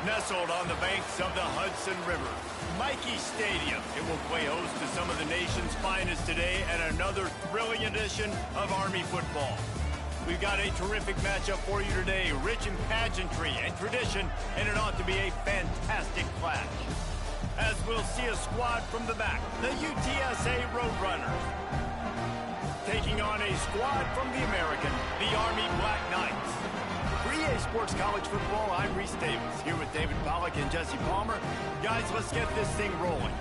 Nestled on the banks of the Hudson River, Michie Stadium. It will play host to some of the nation's finest today and another thrilling edition of Army football. We've got a terrific matchup for you today, rich in pageantry and tradition, and it ought to be a fantastic clash. As we'll see a squad from the back, the UTSA Roadrunners, taking on a squad from the American, the Army Black Knights. For EA Sports College Football, I'm Reese Davis, here with David Pollack and Jesse Palmer. Guys, let's get this thing rolling.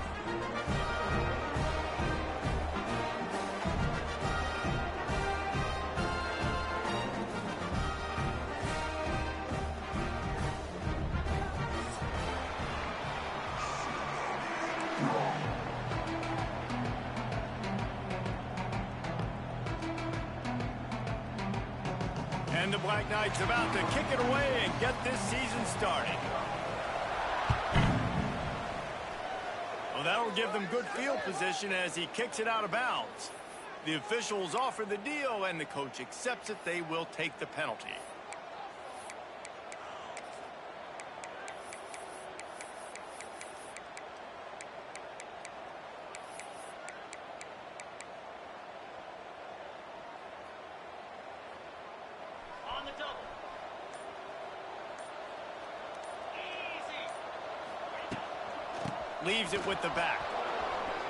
And the Black Knights about to kick it away and get this season started. Well, that'll give them good field position as he kicks it out of bounds. The officials offer the deal, and the coach accepts it. They will take the penalty. Leaves it with the back.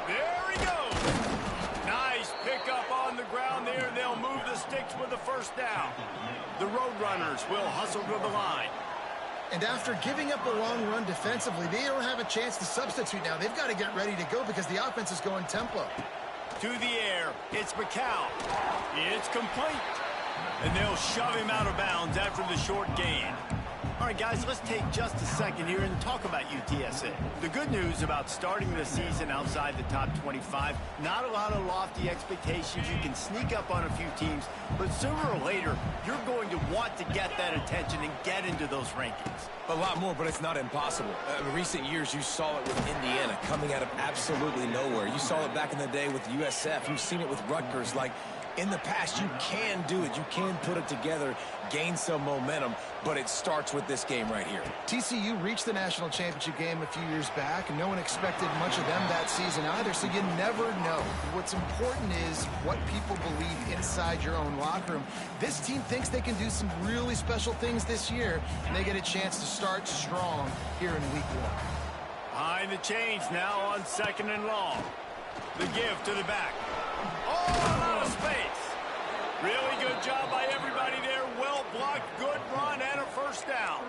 There he goes. Nice pickup on the ground there. They'll move the sticks with the first down. The Roadrunners will hustle to the line. And after giving up a long run defensively, they don't have a chance to substitute now. They've got to get ready to go because the offense is going tempo. To the air, it's McCown. It's complete. And they'll shove him out of bounds after the short gain. All right, guys, let's take just a second here and talk about UTSA. The good news about starting the season outside the top 25, not a lot of lofty expectations. You can sneak up on a few teams, but sooner or later, you're going to want to get that attention and get into those rankings. A lot more, but it's not impossible. In recent years, you saw it with Indiana coming out of absolutely nowhere. You saw it back in the day with USF. You've seen it with Rutgers. Like, in the past, you can do it. You can put it together, gain some momentum, but it starts with this game right here. TCU reached the national championship game a few years back, and no one expected much of them that season either, so you never know. What's important is what people believe inside your own locker room. This team thinks they can do some really special things this year, and they get a chance to start strong here in week one. Behind the chains now on 2nd and long. The give to the back. Oh, out of space. Really good job by everybody there. Well blocked, good run, and a first down.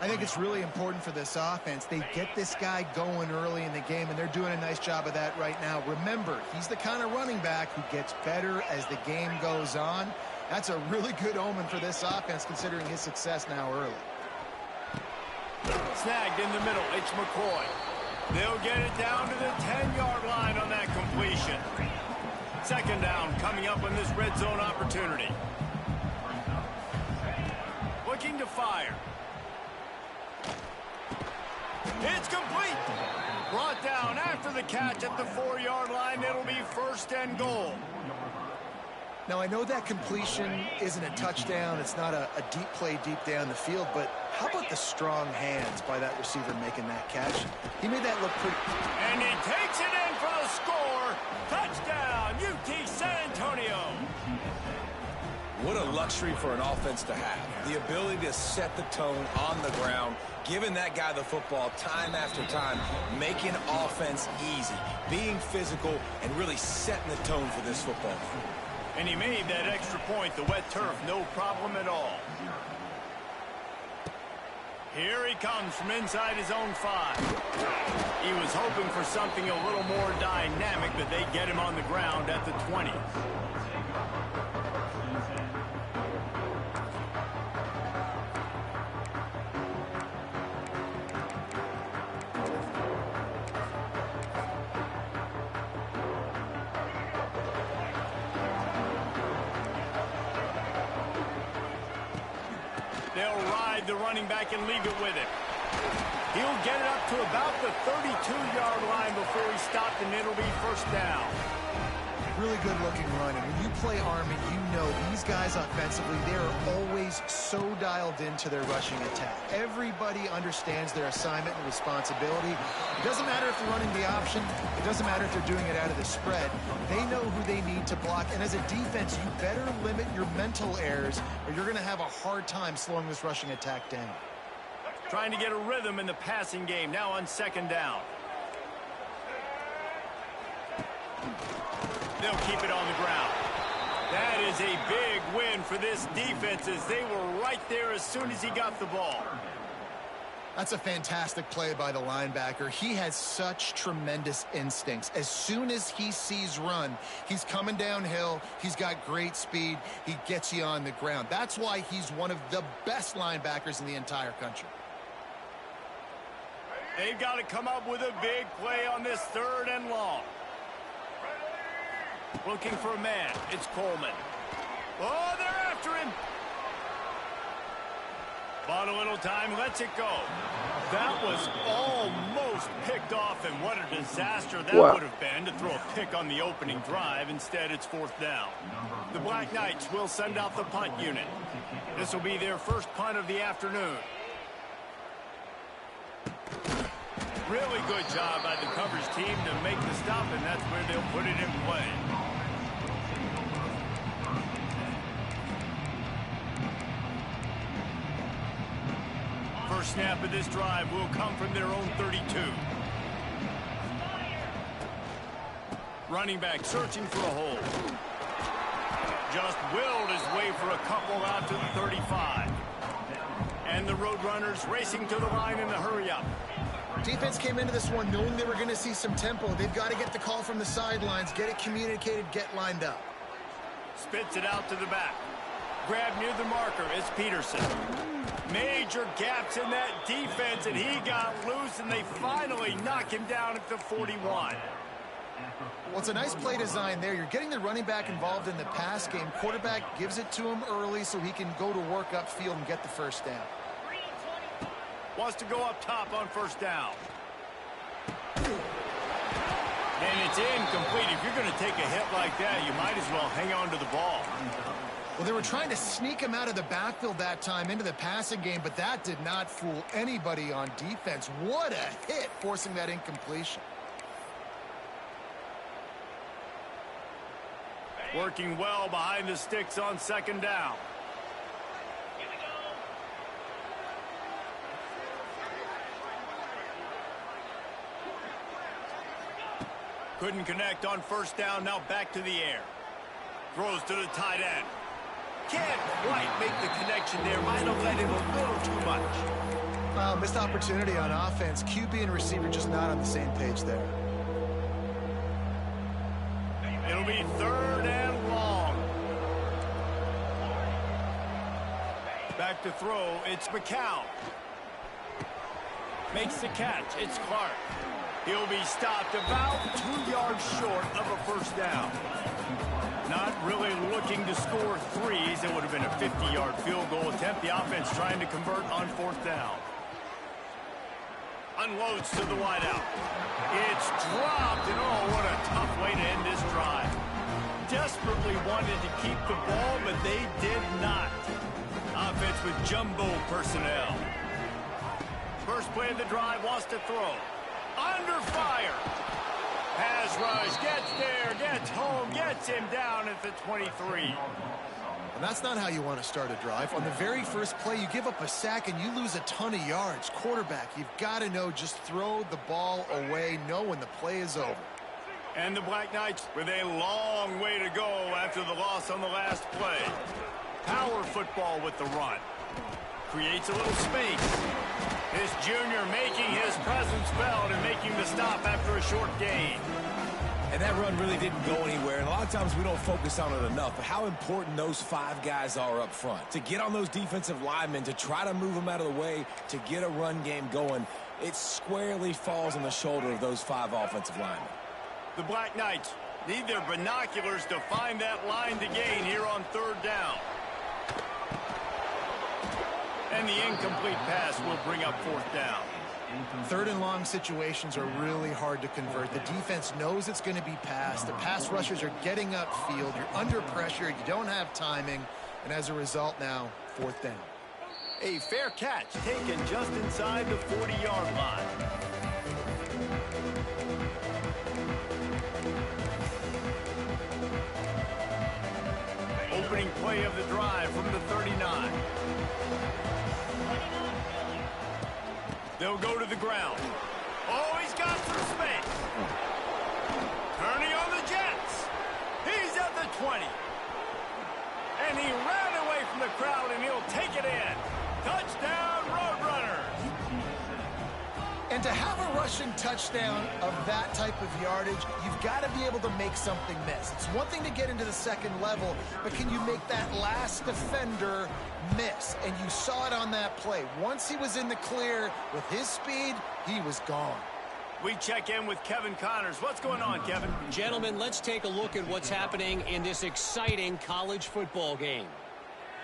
I think it's really important for this offense. They get this guy going early in the game, and they're doing a nice job of that right now. Remember, he's the kind of running back who gets better as the game goes on. That's a really good omen for this offense, considering his success now early. Snagged in the middle. It's McCoy. They'll get it down to the 10-yard line on that completion. 2nd down coming up on this red zone opportunity. Looking to fire. It's complete. Brought down after the catch at the 4-yard line. It'll be 1st and goal. Now, I know that completion isn't a touchdown. It's not a deep play deep down the field, but how about the strong hands by that receiver making that catch? He made that look pretty. And he takes it in for the score. Touchdown, UT San Antonio. What a luxury for an offense to have. The ability to set the tone on the ground, giving that guy the football time after time, making offense easy, being physical, and really setting the tone for this football game. And he made that extra point, the wet turf, no problem at all. Here he comes from inside his own 5. He was hoping for something a little more dynamic, but they get him on the ground at the 20. They'll ride the running back and leave it with him. He'll get it up to about the 32-yard line before he's stopped, and it'll be 1st down. really good-looking run. And when you play Army, you know these guys offensively, they're always so dialed into their rushing attack. Everybody understands their assignment and responsibility. It doesn't matter if they're running the option. It doesn't matter if they're doing it out of the spread. They know who they need to block. And as a defense, you better limit your mental errors or you're going to have a hard time slowing this rushing attack down. Trying to get a rhythm in the passing game now on second down. They'll keep it on the ground. That is a big win for this defense as they were right there as soon as he got the ball. That's a fantastic play by the linebacker. He has such tremendous instincts. As soon as he sees run, he's coming downhill. He's got great speed. He gets you on the ground. That's why he's one of the best linebackers in the entire country. They've got to come up with a big play on this 3rd and long. Looking for a man. It's Coleman. Oh, they're after him. Bought a little time, lets it go. That was almost picked off, and what a disaster that would have been to throw a pick on the opening drive. Instead, it's 4th down. The Black Knights will send out the punt unit. This will be their first punt of the afternoon. Really good job by the coverage team to make the stop, and that's where they'll put it in play. First snap of this drive will come from their own 32. Running back searching for a hole. Just willed his way for a couple out to the 35. And the Roadrunners racing to the line in the hurry-up. Defense came into this one knowing they were going to see some tempo. They've got to get the call from the sidelines, get it communicated, get lined up. Spits it out to the back. Grab near the marker is Peterson. Major gaps in that defense, and he got loose, and they finally knock him down at the 41. Well, it's a nice play design there. You're getting the running back involved in the pass game. Quarterback gives it to him early so he can go to work upfield and get the first down. Wants to go up top on first down. And it's incomplete. If you're going to take a hit like that, you might as well hang on to the ball. Well, they were trying to sneak him out of the backfield that time into the passing game, but that did not fool anybody on defense. What a hit, forcing that incompletion. Working well behind the sticks on second down. Couldn't connect on first down, now back to the air. Throws to the tight end. Can't quite make the connection there. Might have let him a little too much. Well, missed opportunity on offense. QB and receiver just not on the same page there. It'll be 3rd and long. Back to throw, it's McCown. Makes the catch, it's Clark. He'll be stopped about 2 yards short of a first down. Not really looking to score threes. It would have been a 50-yard field goal attempt. The offense trying to convert on 4th down. Unloads to the wideout. It's dropped, and oh, what a tough way to end this drive. Desperately wanted to keep the ball, but they did not. Offense with jumbo personnel. First play of the drive, wants to throw. Under fire. Pass rush, gets there, gets home, gets him down at the 23. And that's not how you want to start a drive. On the very first play, you give up a sack and you lose a ton of yards. Quarterback, you've got to know, just throw the ball away, know when the play is over. And the Black Knights with a long way to go after the loss on the last play. Power football with the run. Creates a little space. This junior making his presence felt and making the stop after a short gain. And that run really didn't go anywhere, and a lot of times we don't focus on it enough, but how important those 5 guys are up front. To get on those defensive linemen, to try to move them out of the way, to get a run game going, it squarely falls on the shoulder of those 5 offensive linemen. The Black Knights need their binoculars to find that line to gain here on 3rd down. And the incomplete pass will bring up 4th down. Third and long situations are really hard to convert. The defense knows it's going to be passed. The pass rushers are getting upfield. You're under pressure. You don't have timing. And as a result now, fourth down. A fair catch taken just inside the 40-yard line. Opening play of the drive from the 39. They'll go to the ground. Oh, he's got some space. Turning on the Jets. He's at the 20. And he ran away from the crowd, and he'll take it in. Touchdown, Roadrunners. And to have a rushing touchdown of that type of yardage, you've got to be able to make something miss. It's one thing to get into the second level, but can you make that last defender miss? And you saw it on that play. Once he was in the clear with his speed, he was gone. We check in with Kevin Connors. What's going on, Kevin? Gentlemen, let's take a look at what's happening in this exciting college football game.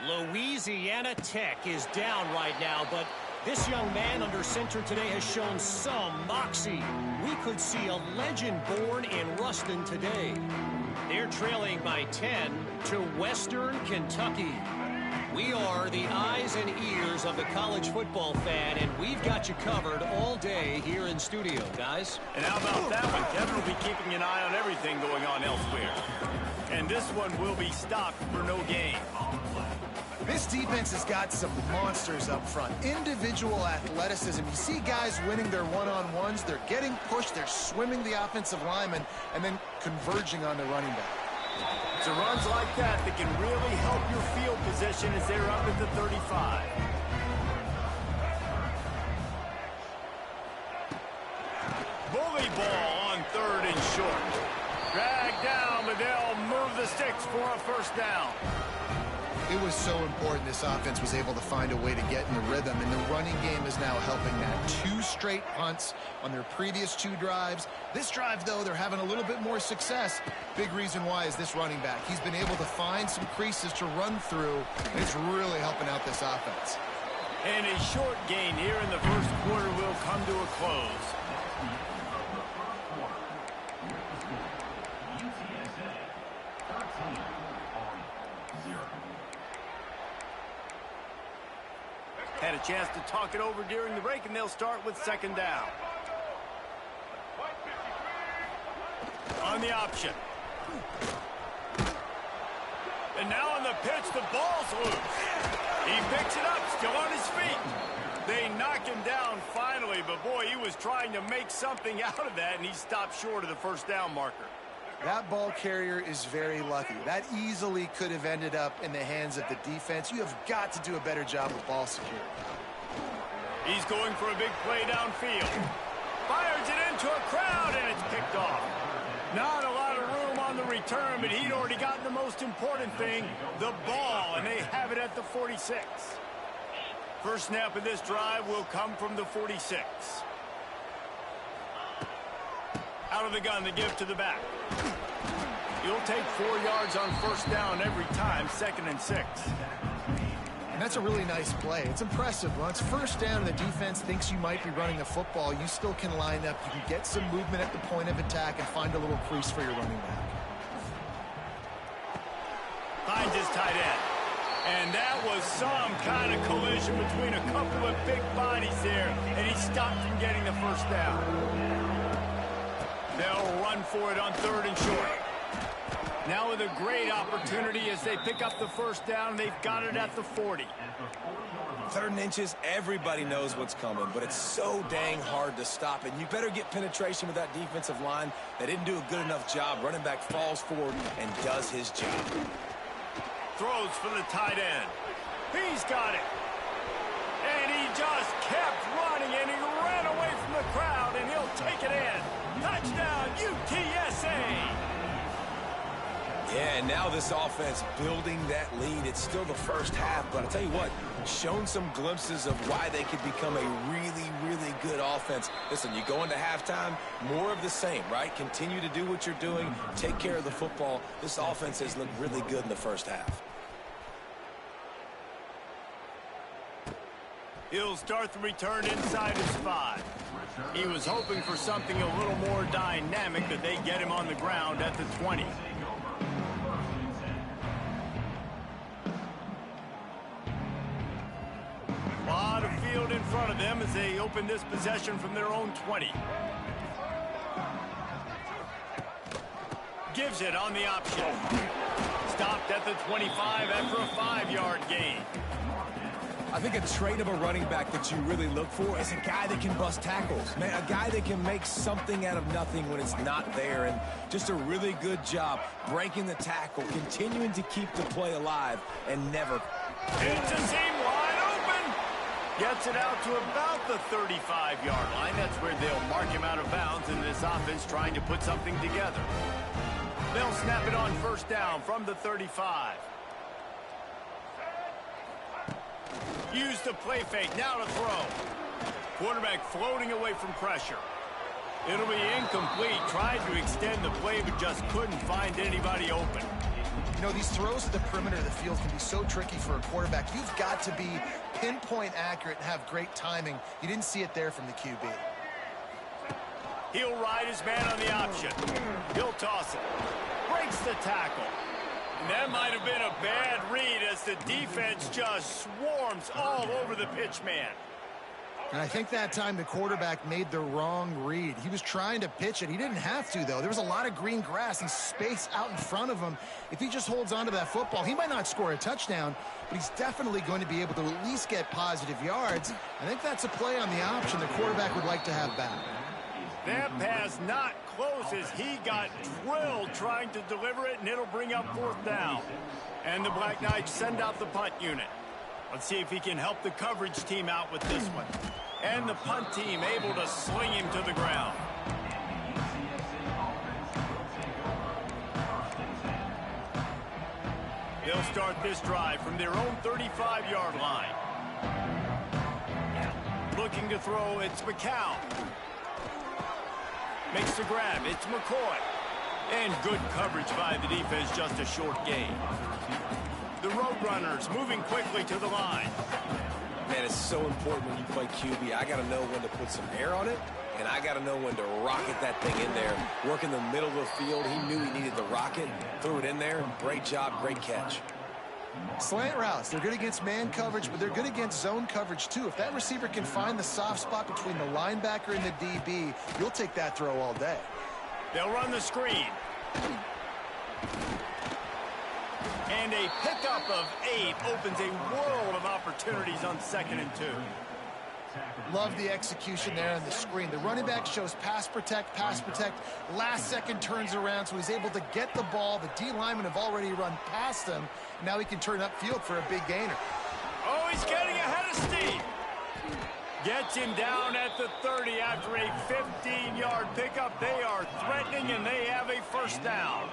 Louisiana Tech is down right now, but this young man under center today has shown some moxie. We could see a legend born in Ruston today. They're trailing by 10 to Western Kentucky. We are the eyes and ears of the college football fan, and we've got you covered all day here in studio, guys. And how about that one? Kevin will be keeping an eye on everything going on elsewhere. And this one will be stopped for no gain. This defense has got some monsters up front. Individual athleticism. You see guys winning their one-on-ones. They're getting pushed. They're swimming the offensive lineman and then converging on the running back. It's runs like that can really help your field position as they're up at the 35. Bully ball on third and short. Dragged down, but they'll move the sticks for a first down. It was so important this offense was able to find a way to get in the rhythm, and the running game is now helping that. 2 straight punts on their previous 2 drives. This drive, though, they're having a little bit more success. Big reason why is this running back. He's been able to find some creases to run through, and it's really helping out this offense. And a short gain here in the first quarter will come to a close. Had a chance to talk it over during the break, and they'll start with second down. On the option. And now on the pitch, the ball's loose. He picks it up, still on his feet. They knock him down finally, but boy, he was trying to make something out of that, and he stopped short of the first down marker. That ball carrier is very lucky. That easily could have ended up in the hands of the defense. You have got to do a better job of ball security. He's going for a big play downfield. Fires it into a crowd, and it's picked off. Not a lot of room on the return, but he'd already gotten the most important thing, the ball, and they have it at the 46. First snap of this drive will come from the 46. Out of the gun, the give to the back. He'll take 4 yards on first down every time, 2nd and 6. And that's a really nice play. It's impressive. Once first down and the defense thinks you might be running the football, you still can line up. You can get some movement at the point of attack and find a little crease for your running back. Finds his tight end. And that was some kind of collision between a couple of big bodies there, and he stopped from getting the first down. They'll run for it on third and short. Now with a great opportunity as they pick up the first down. They've got it at the 40. 3rd and inches, everybody knows what's coming, but it's so dang hard to stop. And you better get penetration with that defensive line. They didn't do a good enough job. Running back falls forward and does his job. Throws for the tight end. He's got it. And he just kept running, and he ran away from the crowd, and he'll take it in. Touchdown, UTSA! Yeah, and now this offense building that lead. It's still the first half, but I'll tell you what, shown some glimpses of why they could become a really, really good offense. Listen, you go into halftime, more of the same, right? Continue to do what you're doing, take care of the football. This offense has looked really good in the first half. He'll start the return inside his 5. He was hoping for something a little more dynamic, but they get him on the ground at the 20. A lot of field in front of them as they open this possession from their own 20. Gives it on the option. Stopped at the 25 after a 5-yard gain. I think a trait of a running back that you really look for is a guy that can bust tackles. Man, a guy that can make something out of nothing when it's not there. And just a really good job breaking the tackle, continuing to keep the play alive, and never. It's a seam wide open. Gets it out to about the 35-yard line. That's where they'll mark him out of bounds in this offense trying to put something together. They'll snap it on first down from the 35. Use the play fake, now to throw. Quarterback floating away from pressure. It'll be incomplete. Tried to extend the play, but just couldn't find anybody open. You know, these throws to the perimeter of the field can be so tricky for a quarterback. You've got to be pinpoint accurate and have great timing. You didn't see it there from the QB. He'll ride his man on the option. He'll toss it. Breaks the tackle. And that might have been a bad read as the defense just swarms all over the pitch man. And I think that time the quarterback made the wrong read. He was trying to pitch it. He didn't have to, though. There was a lot of green grass and space out in front of him. If he just holds on to that football, he might not score a touchdown, but he's definitely going to be able to at least get positive yards. I think that's a play on the option the quarterback would like to have back. That pass not close as he got drilled trying to deliver it, and it'll bring up fourth down. And the Black Knights send out the punt unit. Let's see if he can help the coverage team out with this one. And the punt team able to sling him to the ground. They'll start this drive from their own 35-yard line. Looking to throw, it's McCown. Makes the grab, it's McCoy. And good coverage by the defense, just a short gain. The Roadrunners moving quickly to the line. Man, it's so important when you play QB. I got to know when to put some air on it, and I got to know when to rocket that thing in there. Work in the middle of the field. He knew he needed the rocket, threw it in there. Great job, great catch. Slant routes, they're good against man coverage, but they're good against zone coverage too. If that receiver can find the soft spot between the linebacker and the DB, you'll take that throw all day. They'll run the screen. And a pickup of 8 opens a world of opportunities on 2nd and 2. Love the execution there on the screen. The running back shows pass protect, last second turns around, so he's able to get the ball. The D linemen have already run past him. Now he can turn upfield for a big gainer. Oh, he's getting ahead of steam. Gets him down at the 30 after a 15-yard pickup. They are threatening, and they have a first down.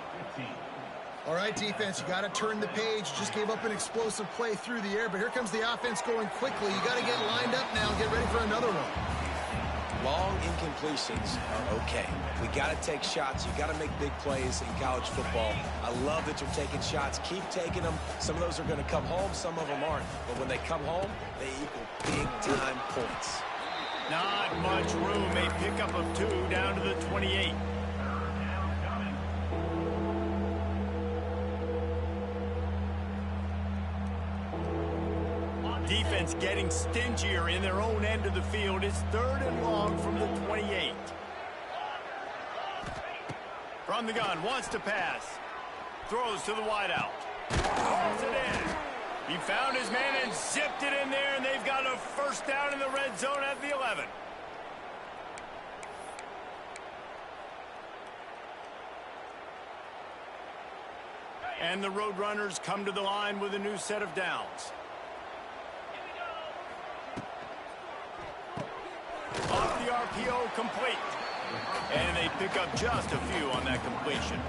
All right, defense, you got to turn the page. Just gave up an explosive play through the air, but here comes the offense going quickly. You got to get lined up now and get ready for another one. Long incompletions are okay. We got to take shots. You got to make big plays in college football. I love that you're taking shots. Keep taking them. Some of those are going to come home. Some of them aren't. But when they come home, they equal big-time points. Not much room. A pickup of 2 down to the 28. Defense getting stingier in their own end of the field. It's 3rd and long from the 28. From the gun, wants to pass. Throws to the wideout. Throws it in. He found his man and zipped it in there, and they've got a first down in the red zone at the 11. And the Roadrunners come to the line with a new set of downs. Off the RPO, complete. And they pick up just a few on that completion.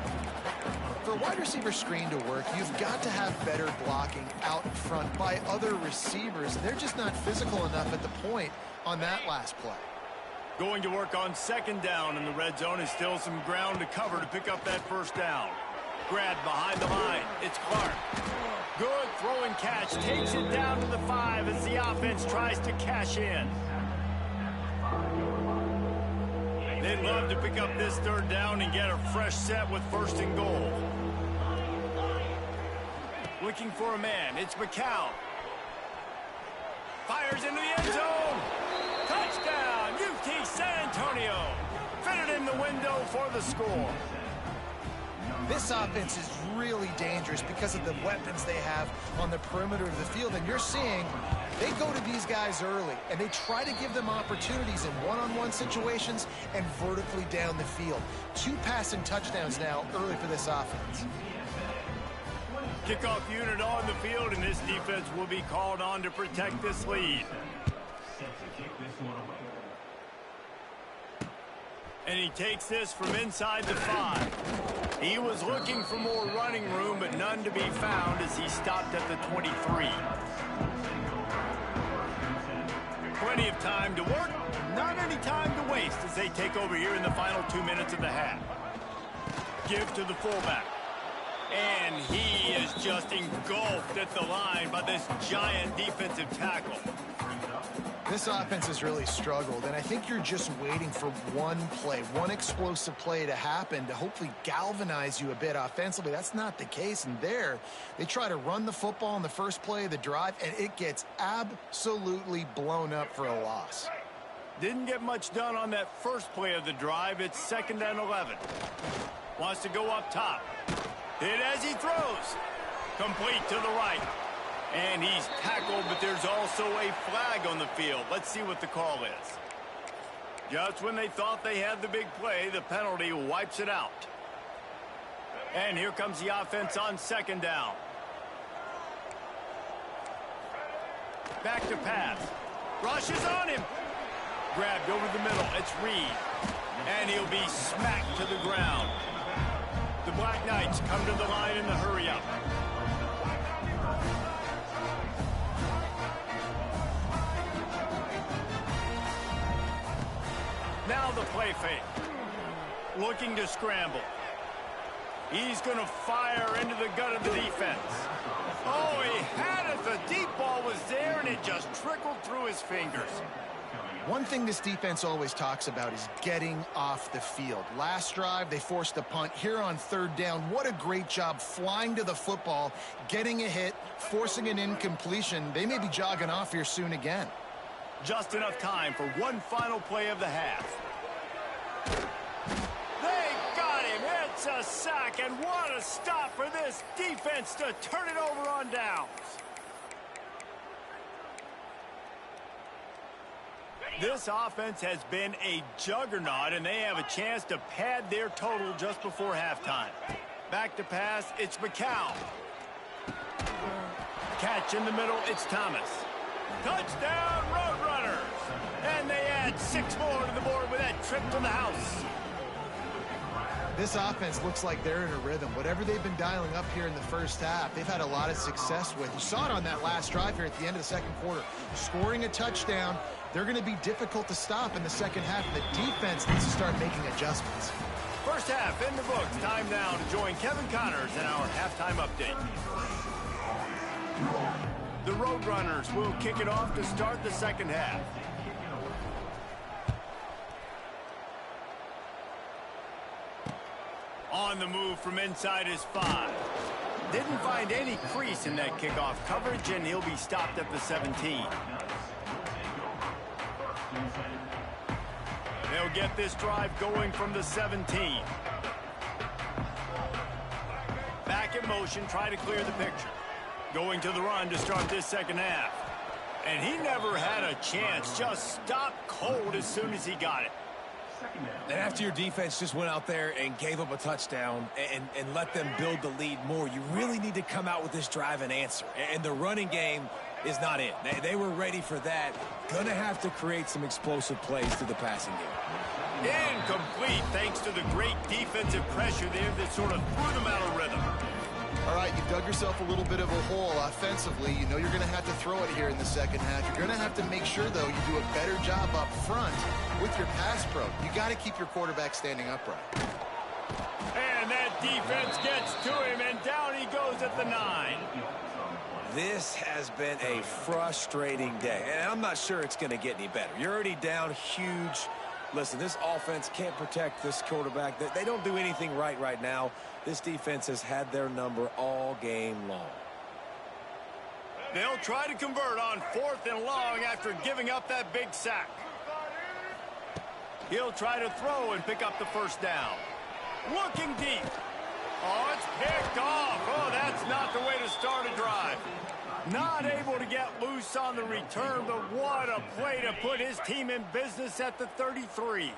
For a wide receiver screen to work, you've got to have better blocking out in front by other receivers. They're just not physical enough at the point on that last play. Going to work on 2nd down in the red zone, is still some ground to cover to pick up that first down. Grabbed behind the line. It's Clark. Good throw and catch. Takes it down to the 5 as the offense tries to cash in. They'd love to pick up this third down and get a fresh set with 1st and goal. Looking for a man. It's McCown. Fires into the end zone. Touchdown, UT San Antonio. Fitted in the window for the score. This offense is really dangerous because of the weapons they have on the perimeter of the field. And you're seeing they go to these guys early, and they try to give them opportunities in one-on-one situations and vertically down the field. 2 passing touchdowns now early for this offense. Kickoff unit on the field, and this defense will be called on to protect this lead. And he takes this from inside the 5. He was looking for more running room, but none to be found as he stopped at the 23. Plenty of time to work, not any time to waste as they take over here in the final 2 minutes of the half. Give to the fullback. And he is just engulfed at the line by this giant defensive tackle. This offense has really struggled, and I think you're just waiting for one play, one explosive play to happen to hopefully galvanize you a bit offensively. That's not the case, and there they try to run the football in the first play of the drive, and it gets absolutely blown up for a loss. Didn't get much done on that first play of the drive. It's 2nd and 11. Wants to go up top. Hit as he throws. Complete to the right. And he's tackled, but there's also a flag on the field. Let's see what the call is. Just when they thought they had the big play, the penalty wipes it out. And here comes the offense on 2nd down. Back to pass. Rush is on him. Grabbed over the middle. It's Reed. And he'll be smacked to the ground. The Black Knights come to the line in the hurry-up. Now the play fake. Looking to scramble. He's going to fire into the gut of the defense. Oh, he had it. The deep ball was there, and it just trickled through his fingers. One thing this defense always talks about is getting off the field. Last drive, they forced a punt. Here on 3rd down, what a great job flying to the football, getting a hit, forcing an incompletion. They may be jogging off here soon again. Just enough time for one final play of the half. They got him. It's a sack, and what a stop for this defense to turn it over on downs. This offense has been a juggernaut, and they have a chance to pad their total just before halftime. Back to pass, it's McCown. Catch in the middle, it's Thomas. Touchdown, Roadrunners! And they add 6 more to the board with that trip to the house. This offense looks like they're in a rhythm. Whatever they've been dialing up here in the first half, they've had a lot of success with. You saw it on that last drive here at the end of the 2nd quarter. Scoring a touchdown, they're going to be difficult to stop in the 2nd half. The defense needs to start making adjustments. First half in the books. Time now to join Kevin Connors in our halftime update. The Roadrunners will kick it off to start the 2nd half. On the move from inside his 5. Didn't find any crease in that kickoff coverage, and he'll be stopped at the 17. They'll get this drive going from the 17. Back in motion, try to clear the picture. Going to the run to start this 2nd half. And he never had a chance, just stopped cold as soon as he got it. And after your defense just went out there and gave up a touchdown and let them build the lead more, you really need to come out with this drive and answer. And the running game is not it. They were ready for that. Going to have to create some explosive plays to the passing game. Incomplete thanks to the great defensive pressure there that sort of threw them out of rhythm. All right, you've dug yourself a little bit of a hole offensively. You know you're going to have to throw it here in the 2nd half. You're going to have to make sure, though, you do a better job up front with your pass pro. You got to keep your quarterback standing upright. And that defense gets to him, and down he goes at the 9. This has been a frustrating day, and I'm not sure it's going to get any better. You're already down huge. Listen, this offense can't protect this quarterback. They don't do anything right now. This defense has had their number all game long. They'll try to convert on 4th and long after giving up that big sack. He'll try to throw and pick up the first down. Looking deep. Oh, it's picked off. Oh, that's not the way to start a drive. Not able to get loose on the return, but what a play to put his team in business at the 33.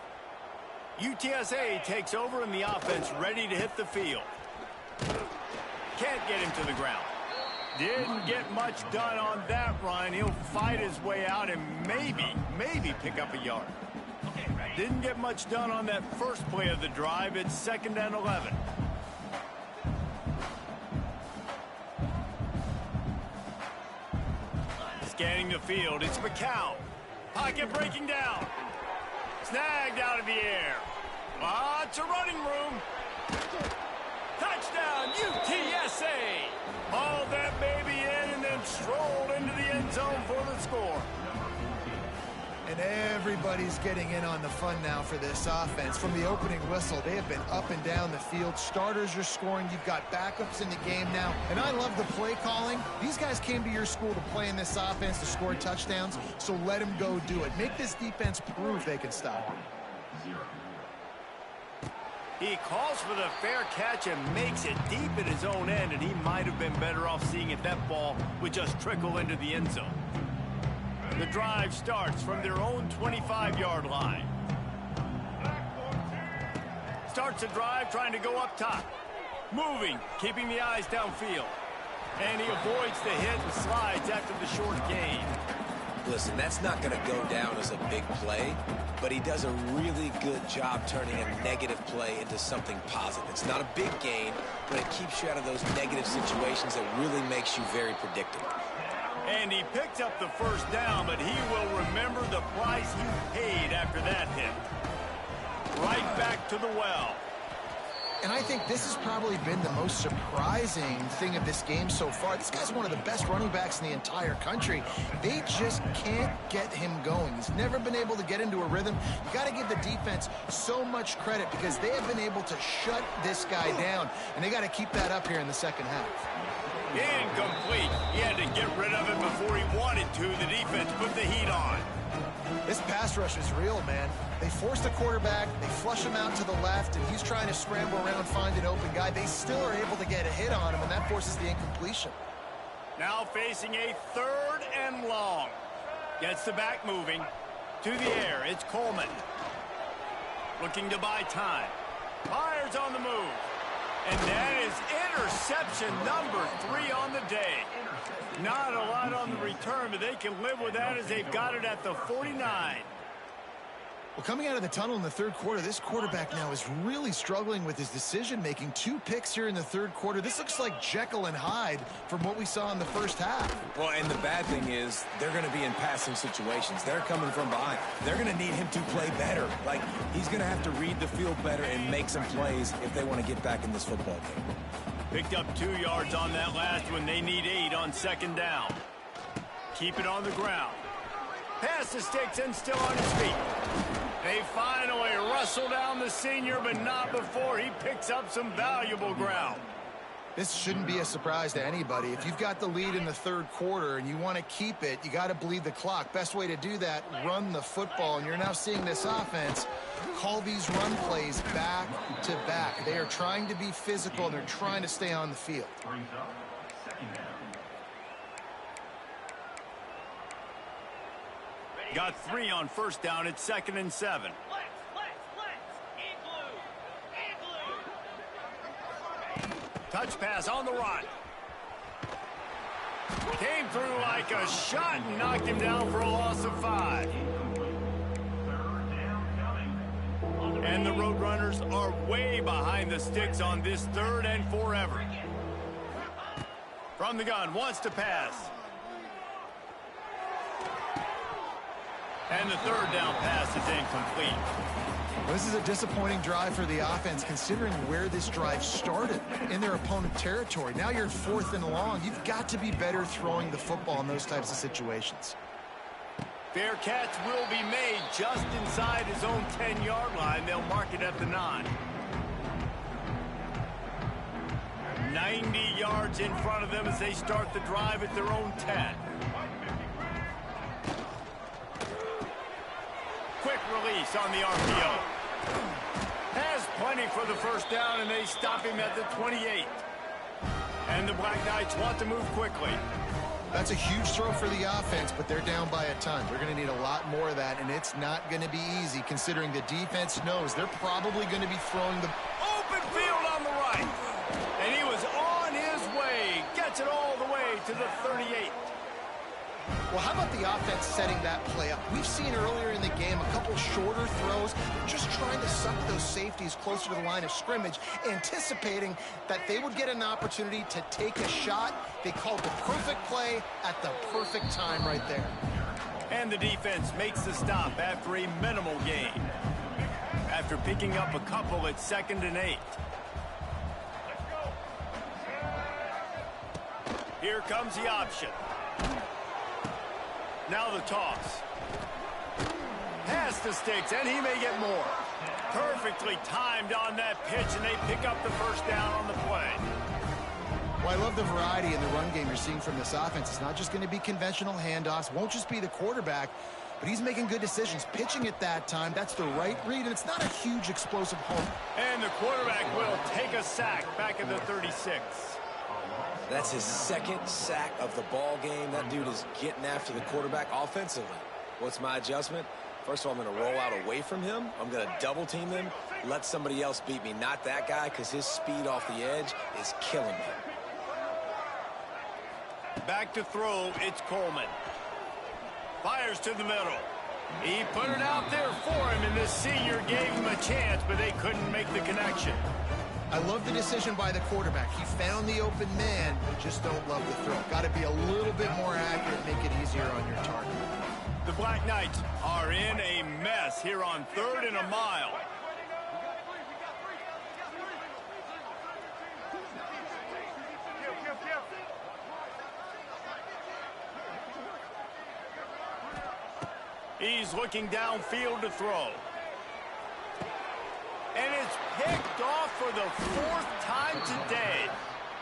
UTSA takes over and the offense ready to hit the field. Can't get him to the ground. Didn't get much done on that run. He'll fight his way out and maybe pick up a yard. Didn't get much done on that first play of the drive. It's 2nd and 11. Scanning the field, it's McCown. Pocket breaking down. Snagged out of the air. Lots of running room. Touchdown, UTSA. Hauled that baby in and then strolled into the end zone for the score. And everybody's getting in on the fun now for this offense. From the opening whistle, they have been up and down the field. Starters are scoring. You've got backups in the game now. And I love the play calling. These guys came to your school to play in this offense to score touchdowns, so let them go do it. Make this defense prove they can stop it. He calls for the fair catch and makes it deep in his own end, and he might have been better off seeing if that ball would just trickle into the end zone. The drive starts from their own 25-yard line. Starts the drive trying to go up top. Moving, keeping the eyes downfield. And he avoids the hit and slides after the short gain. Listen, that's not going to go down as a big play, but he does a really good job turning a negative play into something positive. It's not a big gain, but it keeps you out of those negative situations that really makes you very predictable. And he picks up the first down, but he will remember the price he paid after that hit. Right back to the well. And I think this has probably been the most surprising thing of this game so far. This guy's one of the best running backs in the entire country. They just can't get him going. He's never been able to get into a rhythm. You got to give the defense so much credit because they have been able to shut this guy down. And they got to keep that up here in the second half. Incomplete. He had to get rid of it before he wanted to. The defense put the heat on. This pass rush is real, man. They force the quarterback, they flush him out to the left, and he's trying to scramble around, find an open guy. They still are able to get a hit on him, and that forces the incompletion. Now facing a 3rd and long. Gets the back moving. To the air, it's Coleman. Looking to buy time. Fires on the move. And that is interception number 3 on the day. Not a lot on the return, but they can live with that as they've got it at the 49. Well, coming out of the tunnel in the third quarter, this quarterback now is really struggling with his decision-making. 2 picks here in the third quarter. This looks like Jekyll and Hyde from what we saw in the first half. Well, and the bad thing is they're going to be in passing situations. They're coming from behind. They're going to need him to play better. Like, he's going to have to read the field better and make some plays if they want to get back in this football game. Picked up 2 yards on that last one. They need 8 on 2nd down. Keep it on the ground. Pass the sticks and still on his feet. They finally wrestle down the senior, but not before he picks up some valuable ground. This shouldn't be a surprise to anybody. If you've got the lead in the third quarter and you want to keep it, you got to bleed the clock. Best way to do that, run the football. And you're now seeing this offense call these run plays back to back. They are trying to be physical, and they're trying to stay on the field. Got 3 on 1st down. It's 2nd and 7. Touch pass on the run. Came through like a shot and knocked him down for a loss of 5. And the Roadrunners are way behind the sticks on this 3rd and forever. From the gun, wants to pass. And the third down pass is incomplete. Well, this is a disappointing drive for the offense, considering where this drive started, in their opponent territory. Now you're 4th and long. You've got to be better throwing the football in those types of situations. Fair catch will be made just inside his own 10-yard line. They'll mark it at the 9. 90 yards in front of them as they start the drive at their own 10. Quick release on the RPO. Has plenty for the first down, and they stop him at the 28. And the Black Knights want to move quickly. That's a huge throw for the offense, but they're down by a ton. They're going to need a lot more of that, and it's not going to be easy considering the defense knows they're probably going to be throwing the open field on the right. And he was on his way. Gets it all the way to the 38. Well, how about the offense setting that play up? We've seen earlier in the game a couple shorter throws, just trying to suck those safeties closer to the line of scrimmage, anticipating that they would get an opportunity to take a shot. They called the perfect play at the perfect time right there. And the defense makes the stop after a minimal gain. After picking up a couple at 2nd and 8. Here comes the option. Now the toss. Pass the sticks, and he may get more. Perfectly timed on that pitch, and they pick up the first down on the play. Well, I love the variety in the run game you're seeing from this offense. It's not just going to be conventional handoffs. Won't just be the quarterback, but he's making good decisions. Pitching at that time, that's the right read, and it's not a huge explosive home. And the quarterback will take a sack back at the 36. That's his 2nd sack of the ball game. That dude is getting after the quarterback offensively. What's my adjustment? First of all, I'm going to roll out away from him. I'm going to double team him, let somebody else beat me, not that guy, because his speed off the edge is killing me. Back to throw, it's Coleman. Fires to the middle. He put it out there for him, and the senior gave him a chance, but they couldn't make the connection. I love the decision by the quarterback. He found the open man. You just don't love the throw. Got to be a little bit more accurate, make it easier on your target. The Black Knights are in a mess here on 3rd and a mile. He's looking downfield to throw. And it's picked off for the 4th time today.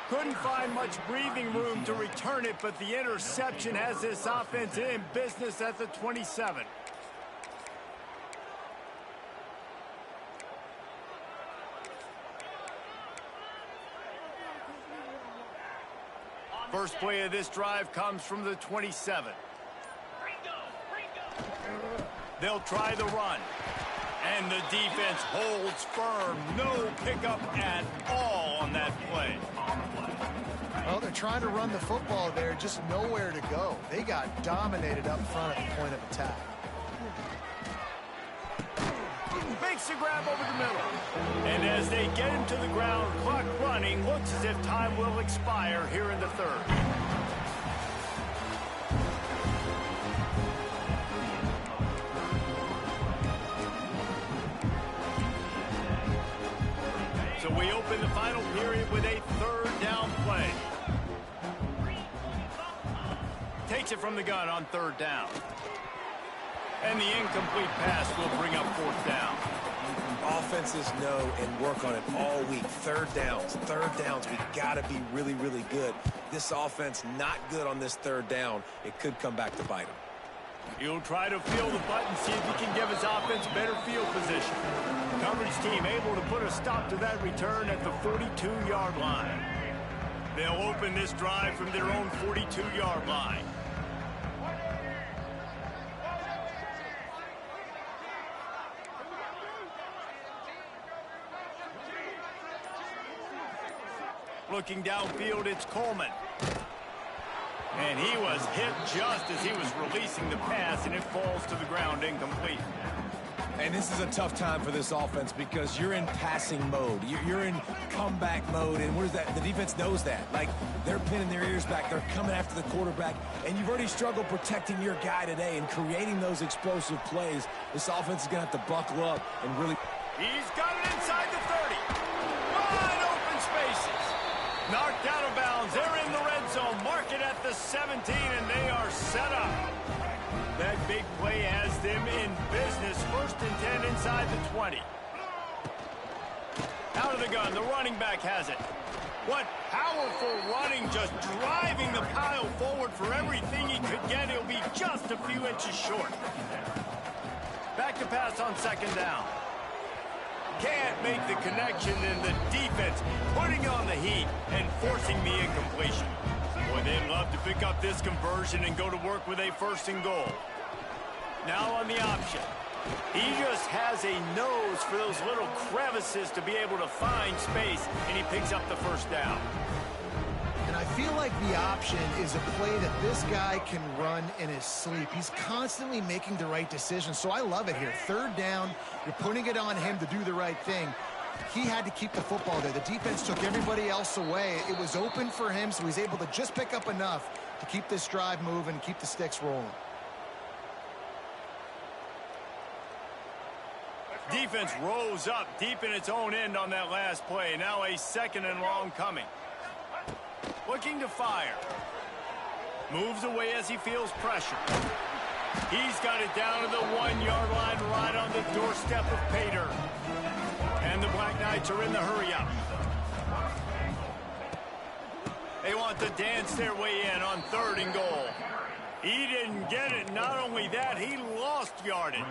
Couldn't find much breathing room to return it, but the interception has this offense in business at the 27. First play of this drive comes from the 27. They'll try the run. And the defense holds firm. No pickup at all on that play. Well, they're trying to run the football there, just nowhere to go. They got dominated up front at the point of attack. Makes a grab over the middle. And as they get him to the ground, clock running, looks as if time will expire here in the 3rd. So we open the final period with a 3rd down play. Takes it from the gun on 3rd down. And the incomplete pass will bring up 4th down. Offenses know and work on it all week. Third downs. We got to be really, really good. This offense not good on this 3rd down. It could come back to bite him. He'll try to feel the button, see if he can give his offense better field position. Coverage team able to put a stop to that return at the 42-yard line. They'll open this drive from their own 42-yard line. Looking downfield, it's Coleman. And he was hit just as he was releasing the pass, and it falls to the ground incomplete. And this is a tough time for this offense because you're in passing mode. You're in comeback mode, and where's that? The defense knows that. Like, they're pinning their ears back. They're coming after the quarterback, and you've already struggled protecting your guy today and creating those explosive plays. This offense is going to have to buckle up and really... He's got it inside the 30. Wide open spaces. Knocked out of bounds. They're in the red zone. Mark it at the 17, and they are set up. That big play has them in business. 1st and 10 inside the 20. Out of the gun. The running back has it. What powerful running, just driving the pile forward for everything he could get. He'll be just a few inches short. Back to pass on 2nd down. Can't make the connection, and the defense putting on the heat and forcing the incompletion. Boy, they'd love to pick up this conversion and go to work with a 1st and goal. Now on the option. He just has a nose for those little crevices to be able to find space, and he picks up the 1st down. And I feel like the option is a play that this guy can run in his sleep. He's constantly making the right decision, so I love it here. 3rd down, you're putting it on him to do the right thing. He had to keep the football there. The defense took everybody else away. It was open for him, so he's able to just pick up enough to keep this drive moving, keep the sticks rolling. Defense rose up deep in its own end on that last play. Now a 2nd and long coming. Looking to fire. Moves away as he feels pressure. He's got it down to the 1-yard line, right on the doorstep of Pater. And the Black Knights are in the hurry-up. They want to dance their way in on 3rd and goal. He didn't get it. Not only that, he lost yardage.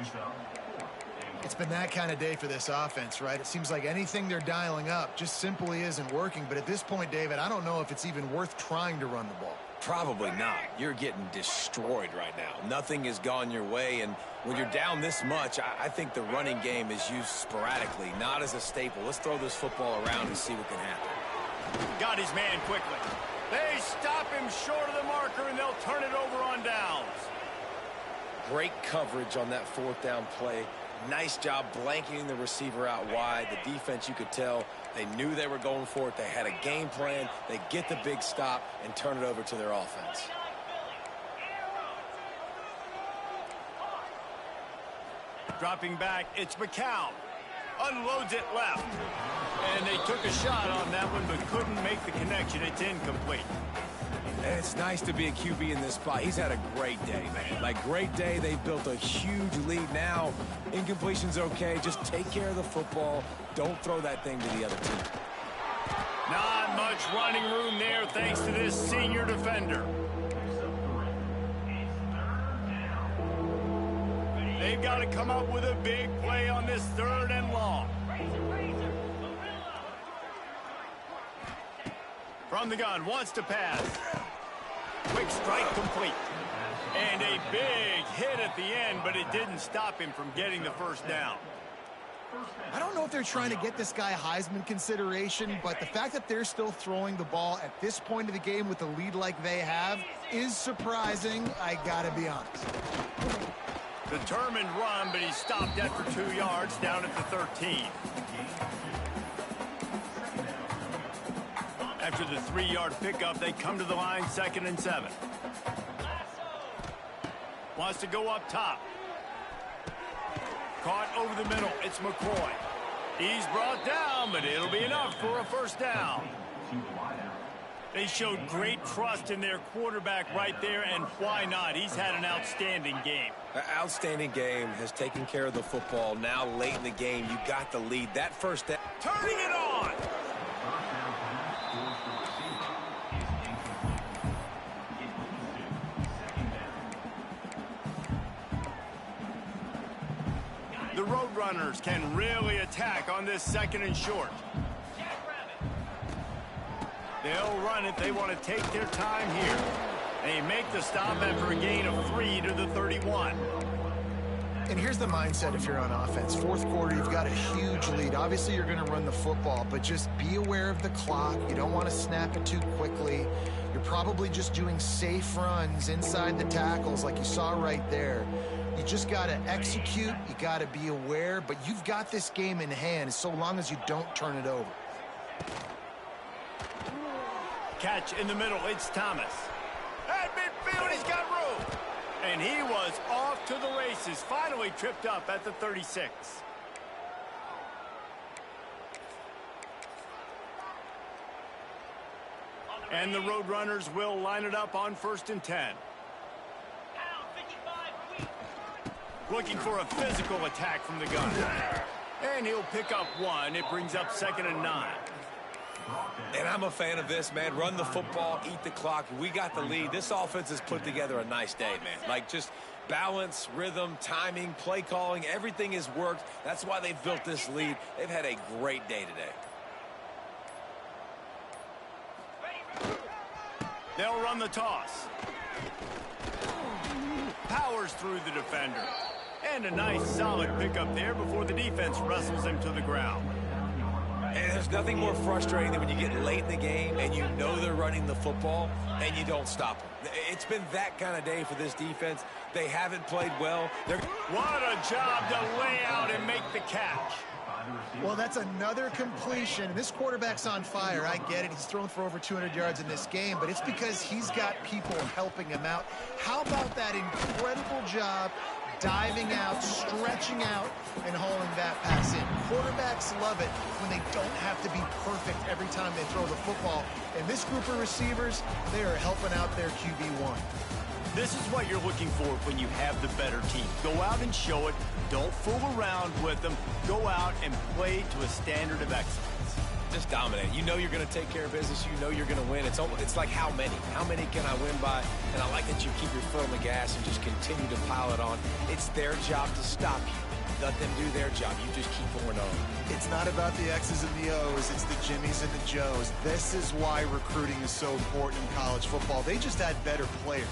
It's been that kind of day for this offense, right? It seems like anything they're dialing up just simply isn't working. But at this point, David, I don't know if it's even worth trying to run the ball. Probably not. You're getting destroyed right now. Nothing has gone your way, and when you're down this much, I think the running game is used sporadically, not as a staple. Let's throw this football around and see what can happen. Got his man quickly. They stop him short of the marker, and they'll turn it over on downs. Great coverage on that 4th down play. Nice job blanketing the receiver out wide. The defense, you could tell, they knew they were going for it. They had a game plan. They get the big stop and turn it over to their offense. Dropping back, it's McCown. Unloads it left. And they took a shot on that one, but couldn't make the connection. It's incomplete. And it's nice to be a QB in this spot. He's had a great day, man. Like, great day. They've built a huge lead now. Incompletion's okay. Just take care of the football. Don't throw that thing to the other team. Not much running room there thanks to this senior defender. They've got to come up with a big play on this 3rd and long. From the gun, wants to pass. Quick strike complete. And a big hit at the end, but it didn't stop him from getting the 1st down. I don't know if they're trying to get this guy Heisman consideration, but the fact that they're still throwing the ball at this point of the game with the lead like they have is surprising, I gotta be honest. Determined run, but he stopped after 2 yards down at the 13. After the 3-yard pickup, they come to the line, 2nd and 7. Wants to go up top. Caught over the middle. It's McCoy. He's brought down, but it'll be enough for a 1st down. They showed great trust in their quarterback right there, and why not? He's had an outstanding game. An outstanding game, has taken care of the football. Now late in the game, you got the lead. That 1st down. Turning it on! The Roadrunners can really attack on this 2nd and short. They'll run it. They want to take their time here. They make the stop after a gain of 3 to the 31. And here's the mindset if you're on offense. 4th quarter, you've got a huge lead. Obviously, you're going to run the football, but just be aware of the clock. You don't want to snap it too quickly. You're probably just doing safe runs inside the tackles like you saw right there. You just got to execute. You got to be aware, but you've got this game in hand so long as you don't turn it over. Catch in the middle. It's Thomas. At midfield, he's got room. And he was off to the races. Finally tripped up at the 36. And the Roadrunners will line it up on 1st and 10. Looking for a physical attack from the gun. And he'll pick up 1. It brings up 2nd and 9. And I'm a fan of this, man. Run the football, eat the clock. We got the lead. This offense has put together a nice day, man. Like, just balance, rhythm, timing, play calling, everything has worked. That's why they've built this lead. They've had a great day today. They'll run the toss. Powers through the defender. And a nice solid pickup there before the defense wrestles him to the ground. And there's nothing more frustrating than when you get late in the game and you know they're running the football and you don't stop them. It's been that kind of day for this defense. They haven't played well. What a job to lay out and make the catch. Well, that's another completion. This quarterback's on fire. I get it. He's thrown for over 200 yards in this game, but it's because he's got people helping him out. How about that incredible job diving out, stretching out, and hauling that pass in? Quarterbacks love it when they don't have to be perfect every time they throw the football. And this group of receivers, they are helping out their QB1. This is what you're looking for when you have the better team. Go out and show it. Don't fool around with them. Go out and play to a standard of excellence. Just dominate. You know you're going to take care of business. You know you're going to win. It's like how many? How many can I win by? And I like that you keep your foot on the gas and just continue to pile it on. It's their job to stop you. Let them do their job. You just keep going on. It's not about the X's and the O's. It's the Jimmies and the Joes. This is why recruiting is so important in college football. They just had better players.